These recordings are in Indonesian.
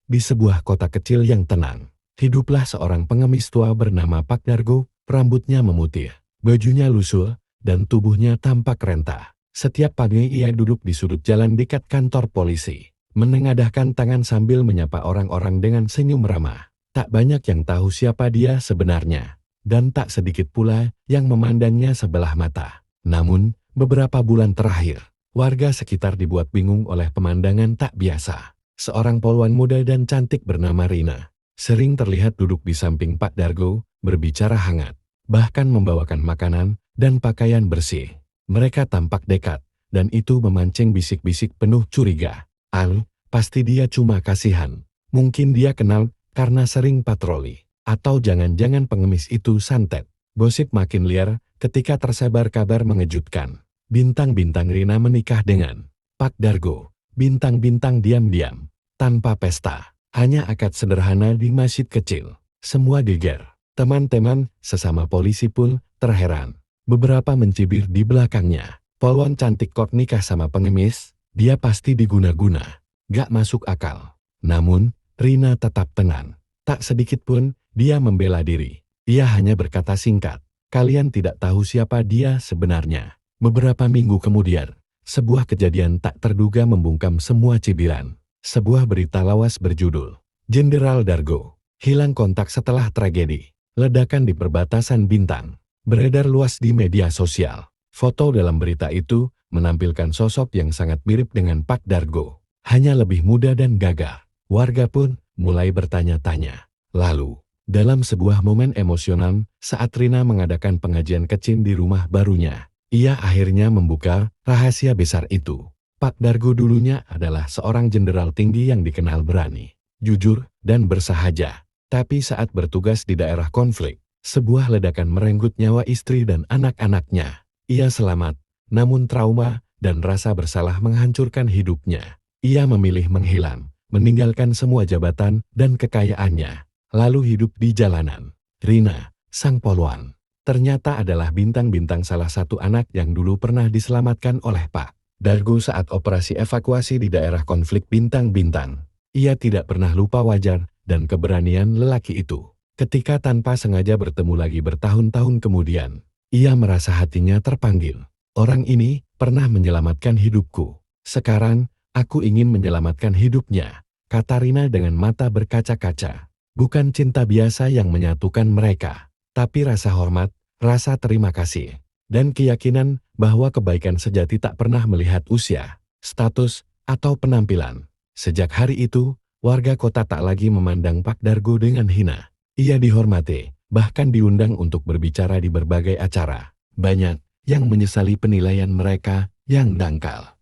Di sebuah kota kecil yang tenang, hiduplah seorang pengemis tua bernama Pak Dargo. Rambutnya memutih, bajunya lusuh, dan tubuhnya tampak renta. Setiap pagi ia duduk di sudut jalan dekat kantor polisi, menengadahkan tangan sambil menyapa orang-orang dengan senyum ramah. Tak banyak yang tahu siapa dia sebenarnya, dan tak sedikit pula yang memandangnya sebelah mata. Namun, beberapa bulan terakhir, warga sekitar dibuat bingung oleh pemandangan tak biasa. Seorang poluan muda dan cantik bernama Rina sering terlihat duduk di samping Pak Dargo, berbicara hangat, bahkan membawakan makanan dan pakaian bersih. Mereka tampak dekat, dan itu memancing bisik-bisik penuh curiga. Pasti dia cuma kasihan. Mungkin dia kenal karena sering patroli. Atau jangan-jangan pengemis itu santet. Gosip makin liar ketika tersebar kabar mengejutkan. Bintang-bintang Rina menikah dengan Pak Dargo. Bintang-bintang diam-diam, tanpa pesta. Hanya akad sederhana di masjid kecil. Semua geger. Teman-teman sesama polisi pun terheran. Beberapa mencibir di belakangnya. Polwan cantik kok nikah sama pengemis, dia pasti diguna-guna. Gak masuk akal. Namun, Rina tetap tenang. Tak sedikit pun dia membela diri. Ia hanya berkata singkat, kalian tidak tahu siapa dia sebenarnya. Beberapa minggu kemudian, sebuah kejadian tak terduga membungkam semua cibiran. Sebuah berita lawas berjudul, Jenderal Dargo hilang kontak setelah tragedi. Ledakan di perbatasan Bintang beredar luas di media sosial. Foto dalam berita itu menampilkan sosok yang sangat mirip dengan Pak Dargo, hanya lebih muda dan gagah. Warga pun mulai bertanya-tanya. Lalu, dalam sebuah momen emosional saat Rina mengadakan pengajian kecil di rumah barunya, ia akhirnya membuka rahasia besar itu. Pak Dargo dulunya adalah seorang jenderal tinggi yang dikenal berani, jujur, dan bersahaja. Tapi saat bertugas di daerah konflik, sebuah ledakan merenggut nyawa istri dan anak-anaknya. Ia selamat, namun trauma dan rasa bersalah menghancurkan hidupnya. Ia memilih menghilang, meninggalkan semua jabatan dan kekayaannya, lalu hidup di jalanan. Rina, sang polwan, ternyata adalah bintang-bintang salah satu anak yang dulu pernah diselamatkan oleh Pak Dargo saat operasi evakuasi di daerah konflik Bintang-Bintang. Ia tidak pernah lupa wajar dan keberanian lelaki itu. Ketika tanpa sengaja bertemu lagi bertahun-tahun kemudian, ia merasa hatinya terpanggil. Orang ini pernah menyelamatkan hidupku. Sekarang, aku ingin menyelamatkan hidupnya, kata Rina dengan mata berkaca-kaca. Bukan cinta biasa yang menyatukan mereka, tapi rasa hormat, rasa terima kasih, dan keyakinan bahwa kebaikan sejati tak pernah melihat usia, status, atau penampilan. Sejak hari itu, warga kota tak lagi memandang Pak Dargo dengan hina. Ia dihormati, bahkan diundang untuk berbicara di berbagai acara. Banyak yang menyesali penilaian mereka yang dangkal.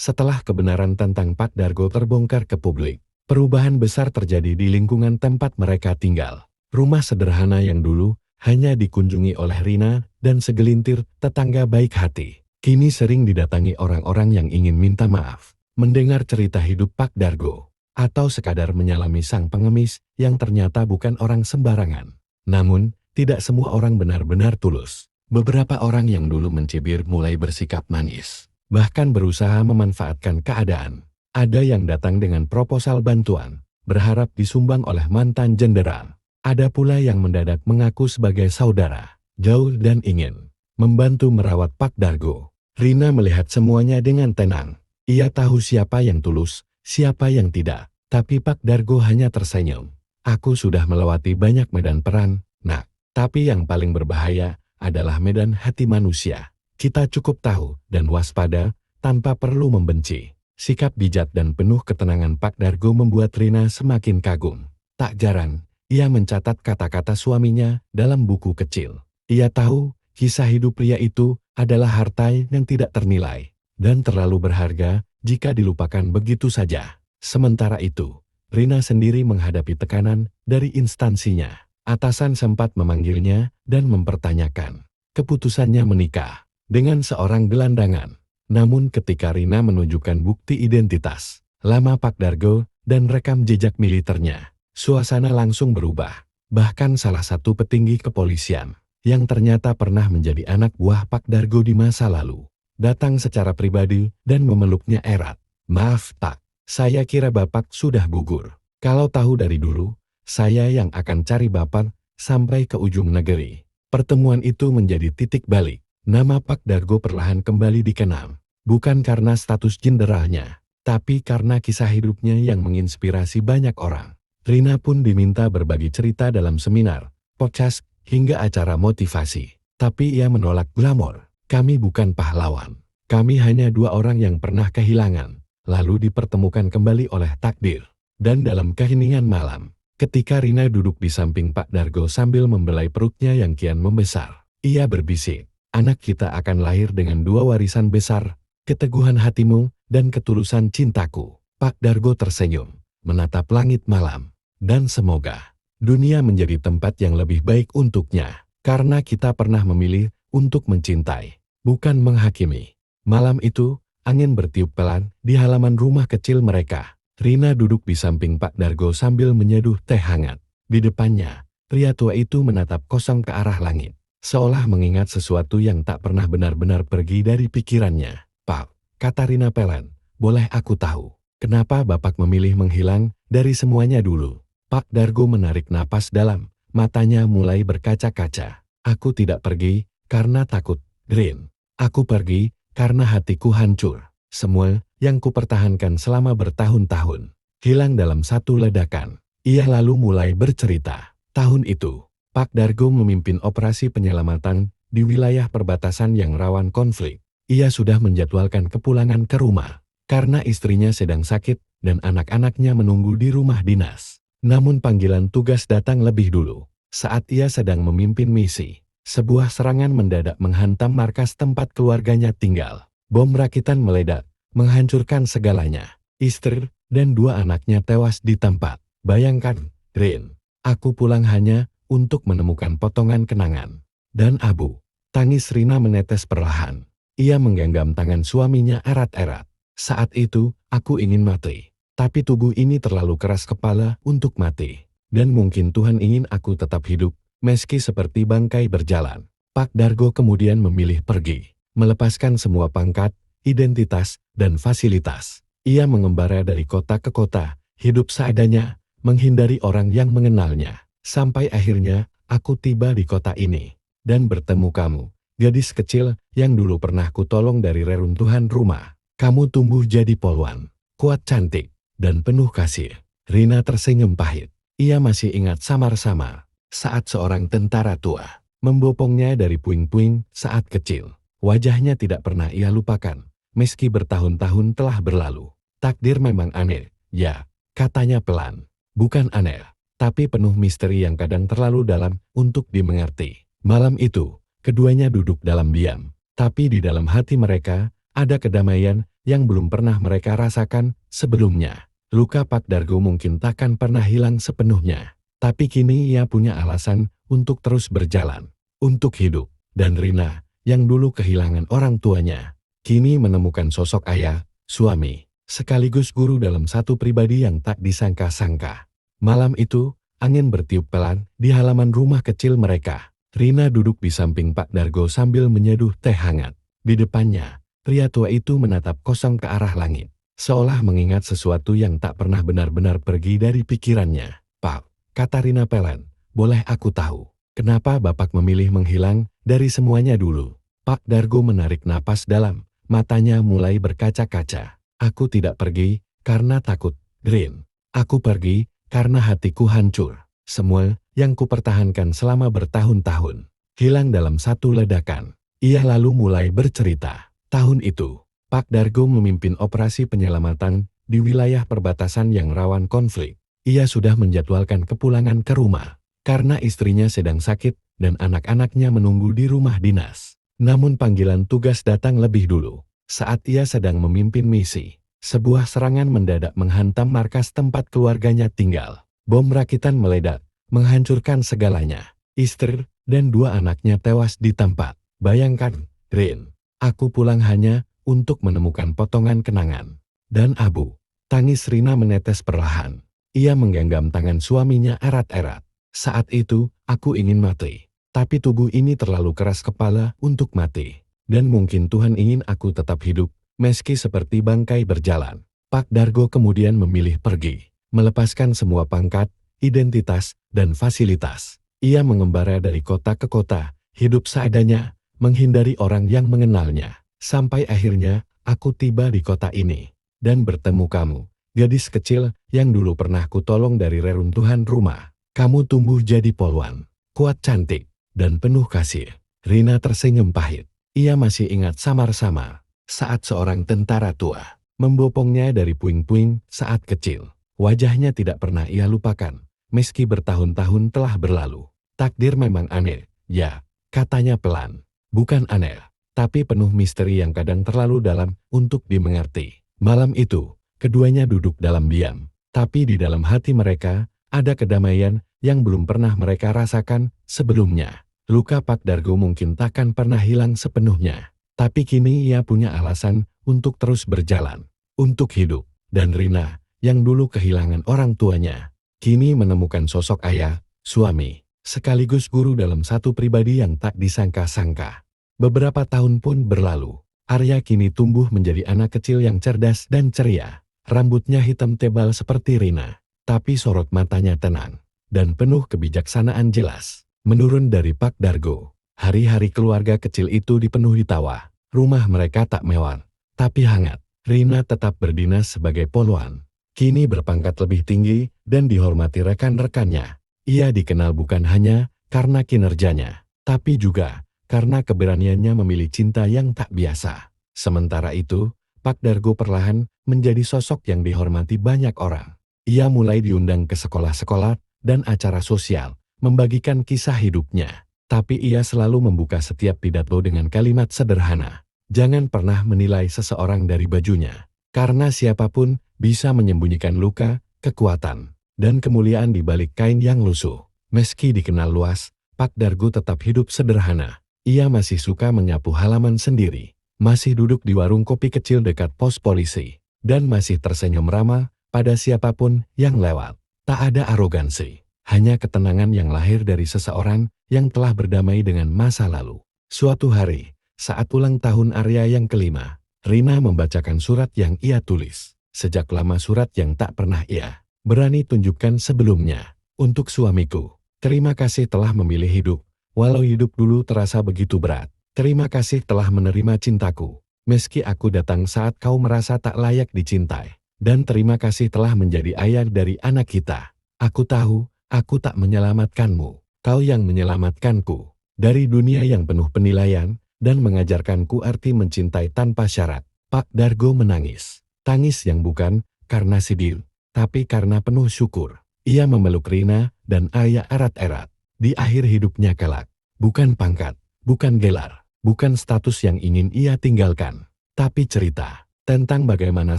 Setelah kebenaran tentang Pak Dargo terbongkar ke publik, perubahan besar terjadi di lingkungan tempat mereka tinggal. Rumah sederhana yang dulu hanya dikunjungi oleh Rina dan segelintir tetangga baik hati, kini sering didatangi orang-orang yang ingin minta maaf, mendengar cerita hidup Pak Dargo, atau sekadar menyalami sang pengemis yang ternyata bukan orang sembarangan. Namun, tidak semua orang benar-benar tulus. Beberapa orang yang dulu mencibir mulai bersikap manis, bahkan berusaha memanfaatkan keadaan. Ada yang datang dengan proposal bantuan, berharap disumbang oleh mantan jenderal. Ada pula yang mendadak mengaku sebagai saudara, jauh dan ingin membantu merawat Pak Dargo. Rina melihat semuanya dengan tenang. Ia tahu siapa yang tulus, siapa yang tidak. Tapi Pak Dargo hanya tersenyum. Aku sudah melewati banyak medan perang, nak. Tapi yang paling berbahaya adalah medan hati manusia. Kita cukup tahu dan waspada tanpa perlu membenci. Sikap bijak dan penuh ketenangan Pak Dargo membuat Rina semakin kagum. Tak jarang, ia mencatat kata-kata suaminya dalam buku kecil. Ia tahu kisah hidup pria itu adalah harta yang tidak ternilai dan terlalu berharga jika dilupakan begitu saja. Sementara itu, Rina sendiri menghadapi tekanan dari instansinya. Atasan sempat memanggilnya dan mempertanyakan keputusannya menikah dengan seorang gelandangan. Namun ketika Rina menunjukkan bukti identitas, lama Pak Dargo, dan rekam jejak militernya, suasana langsung berubah. Bahkan salah satu petinggi kepolisian, yang ternyata pernah menjadi anak buah Pak Dargo di masa lalu, datang secara pribadi dan memeluknya erat. Maaf, Pak, saya kira Bapak sudah gugur. Kalau tahu dari dulu, saya yang akan cari Bapak sampai ke ujung negeri. Pertemuan itu menjadi titik balik. Nama Pak Dargo perlahan kembali dikenal. Bukan karena status jenderalnya, tapi karena kisah hidupnya yang menginspirasi banyak orang. Rina pun diminta berbagi cerita dalam seminar, podcast, hingga acara motivasi. Tapi ia menolak glamor. Kami bukan pahlawan. Kami hanya dua orang yang pernah kehilangan, lalu dipertemukan kembali oleh takdir. Dan dalam keheningan malam, ketika Rina duduk di samping Pak Dargo sambil membelai perutnya yang kian membesar, ia berbisik, anak kita akan lahir dengan dua warisan besar, keteguhan hatimu dan ketulusan cintaku. Pak Dargo tersenyum, menatap langit malam, dan semoga dunia menjadi tempat yang lebih baik untuknya, karena kita pernah memilih untuk mencintai, bukan menghakimi. Malam itu, angin bertiup pelan di halaman rumah kecil mereka. Rina duduk di samping Pak Dargo sambil menyeduh teh hangat. Di depannya, pria tua itu menatap kosong ke arah langit, seolah mengingat sesuatu yang tak pernah benar-benar pergi dari pikirannya. Pak, kata Rina pelan, boleh aku tahu, kenapa Bapak memilih menghilang dari semuanya dulu? Pak Dargo menarik napas dalam, matanya mulai berkaca-kaca. Aku tidak pergi karena takut, Green. Aku pergi karena hatiku hancur. Semua yang kupertahankan selama bertahun-tahun hilang dalam satu ledakan. Ia lalu mulai bercerita. Tahun itu, Pak Dargo memimpin operasi penyelamatan di wilayah perbatasan yang rawan konflik. Ia sudah menjadwalkan kepulangan ke rumah karena istrinya sedang sakit dan anak-anaknya menunggu di rumah dinas. Namun panggilan tugas datang lebih dulu. Saat ia sedang memimpin misi, sebuah serangan mendadak menghantam markas tempat keluarganya tinggal. Bom rakitan meledak, menghancurkan segalanya. Istri dan dua anaknya tewas di tempat. Bayangkan, Green, aku pulang hanya untuk menemukan potongan kenangan dan abu. Tangis Rina menetes perlahan. Ia menggenggam tangan suaminya erat-erat. Saat itu, aku ingin mati. Tapi tubuh ini terlalu keras kepala untuk mati. Dan mungkin Tuhan ingin aku tetap hidup, meski seperti bangkai berjalan. Pak Dargo kemudian memilih pergi. Melepaskan semua pangkat, identitas, dan fasilitas. Ia mengembara dari kota ke kota, hidup seadanya, menghindari orang yang mengenalnya. Sampai akhirnya, aku tiba di kota ini. Dan bertemu kamu, gadis kecil yang dulu pernah kutolong dari reruntuhan rumah. Kamu tumbuh jadi polwan, kuat cantik, dan penuh kasih. Rina tersenyum pahit. Ia masih ingat samar-samar saat seorang tentara tua membopongnya dari puing-puing saat kecil. Wajahnya tidak pernah ia lupakan, meski bertahun-tahun telah berlalu. Takdir memang aneh, ya, katanya pelan. Bukan aneh, tapi penuh misteri yang kadang terlalu dalam untuk dimengerti. Malam itu, keduanya duduk dalam diam. Tapi di dalam hati mereka, ada kedamaian yang belum pernah mereka rasakan sebelumnya. Luka Pak Dargo mungkin takkan pernah hilang sepenuhnya. Tapi kini ia punya alasan untuk terus berjalan, untuk hidup. Dan Rina, yang dulu kehilangan orang tuanya, kini menemukan sosok ayah, suami, sekaligus guru dalam satu pribadi yang tak disangka-sangka. Malam itu, angin bertiup pelan di halaman rumah kecil mereka. Rina duduk di samping Pak Dargo sambil menyeduh teh hangat. Di depannya, pria tua itu menatap kosong ke arah langit, seolah mengingat sesuatu yang tak pernah benar-benar pergi dari pikirannya. Pak, kata Rina pelan, boleh aku tahu, kenapa Bapak memilih menghilang dari semuanya dulu? Pak Dargo menarik napas dalam, matanya mulai berkaca-kaca. Aku tidak pergi karena takut, Green. Aku pergi karena hatiku hancur. Semua yang kupertahankan selama bertahun-tahun hilang dalam satu ledakan. Ia lalu mulai bercerita. Tahun itu, Pak Dargo memimpin operasi penyelamatan di wilayah perbatasan yang rawan konflik. Ia sudah menjadwalkan kepulangan ke rumah karena istrinya sedang sakit dan anak-anaknya menunggu di rumah dinas. Namun panggilan tugas datang lebih dulu. Saat ia sedang memimpin misi, sebuah serangan mendadak menghantam markas tempat keluarganya tinggal. Bom rakitan meledak, menghancurkan segalanya. Istri dan dua anaknya tewas di tempat. Bayangkan, Green, aku pulang hanya untuk menemukan potongan kenangan dan abu. Tangis Rina menetes perlahan. Ia menggenggam tangan suaminya erat-erat. Saat itu, aku ingin mati. Tapi tubuh ini terlalu keras kepala untuk mati. Dan mungkin Tuhan ingin aku tetap hidup, meski seperti bangkai berjalan. Pak Dargo kemudian memilih pergi. melepaskan semua pangkat, identitas, dan fasilitas. Ia mengembara dari kota ke kota, hidup seadanya, menghindari orang yang mengenalnya. Sampai akhirnya, aku tiba di kota ini, dan bertemu kamu, gadis kecil yang dulu pernah kutolong dari reruntuhan rumah. Kamu tumbuh jadi poluan, kuat, cantik, dan penuh kasih. Rina tersenyum pahit. Ia masih ingat samar-samar saat seorang tentara tua membopongnya dari puing-puing saat kecil. Wajahnya tidak pernah ia lupakan, meski bertahun-tahun telah berlalu. Takdir memang aneh, ya, katanya pelan. Bukan aneh, tapi penuh misteri yang kadang terlalu dalam untuk dimengerti. Malam itu, keduanya duduk dalam diam, tapi di dalam hati mereka ada kedamaian yang belum pernah mereka rasakan sebelumnya. Luka Pak Dargo mungkin takkan pernah hilang sepenuhnya, tapi kini ia punya alasan untuk terus berjalan, untuk hidup. Dan Rina, yang dulu kehilangan orang tuanya, kini menemukan sosok ayah, suami, sekaligus guru dalam satu pribadi yang tak disangka-sangka. Beberapa tahun pun berlalu. Arya kini tumbuh menjadi anak kecil yang cerdas dan ceria. Rambutnya hitam tebal seperti Rina, tapi sorot matanya tenang dan penuh kebijaksanaan jelas. Menurun dari Pak Dargo, hari-hari keluarga kecil itu dipenuhi tawa. Rumah mereka tak mewah, tapi hangat. Rina tetap berdinas sebagai poluan. Kini berpangkat lebih tinggi dan dihormati rekan-rekannya. Ia dikenal bukan hanya karena kinerjanya, tapi juga karena keberaniannya memilih cinta yang tak biasa. Sementara itu, Pak Dargo perlahan menjadi sosok yang dihormati banyak orang. Ia mulai diundang ke sekolah-sekolah dan acara sosial, membagikan kisah hidupnya. Tapi ia selalu membuka setiap pidato dengan kalimat sederhana. Jangan pernah menilai seseorang dari bajunya, karena siapapun bisa menyembunyikan luka, kekuatan, dan kemuliaan di balik kain yang lusuh. Meski dikenal luas, Pak Dargo tetap hidup sederhana. Ia masih suka menyapu halaman sendiri, masih duduk di warung kopi kecil dekat pos polisi, dan masih tersenyum ramah pada siapapun yang lewat. Tak ada arogansi, hanya ketenangan yang lahir dari seseorang yang telah berdamai dengan masa lalu. Suatu hari, saat ulang tahun Arya yang kelima, Rina membacakan surat yang ia tulis. Sejak lama surat yang tak pernah ia berani tunjukkan sebelumnya. Untuk suamiku, terima kasih telah memilih hidup. Walau hidup dulu terasa begitu berat. Terima kasih telah menerima cintaku, meski aku datang saat kau merasa tak layak dicintai. Dan terima kasih telah menjadi ayah dari anak kita. Aku tahu, aku tak menyelamatkanmu. Kau yang menyelamatkanku dari dunia yang penuh penilaian dan mengajarkanku arti mencintai tanpa syarat. Pak Dargo menangis. Tangis yang bukan karena sedih, tapi karena penuh syukur. Ia memeluk Rina dan Arya erat-erat. Di akhir hidupnya kelak, bukan pangkat, bukan gelar, bukan status yang ingin ia tinggalkan, tapi cerita tentang bagaimana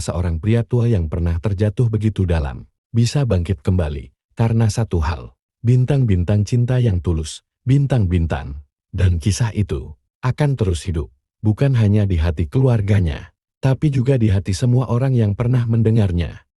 seorang pria tua yang pernah terjatuh begitu dalam, bisa bangkit kembali, karena satu hal, bintang-bintang cinta yang tulus, bintang-bintang, dan kisah itu akan terus hidup, bukan hanya di hati keluarganya, tapi juga di hati semua orang yang pernah mendengarnya.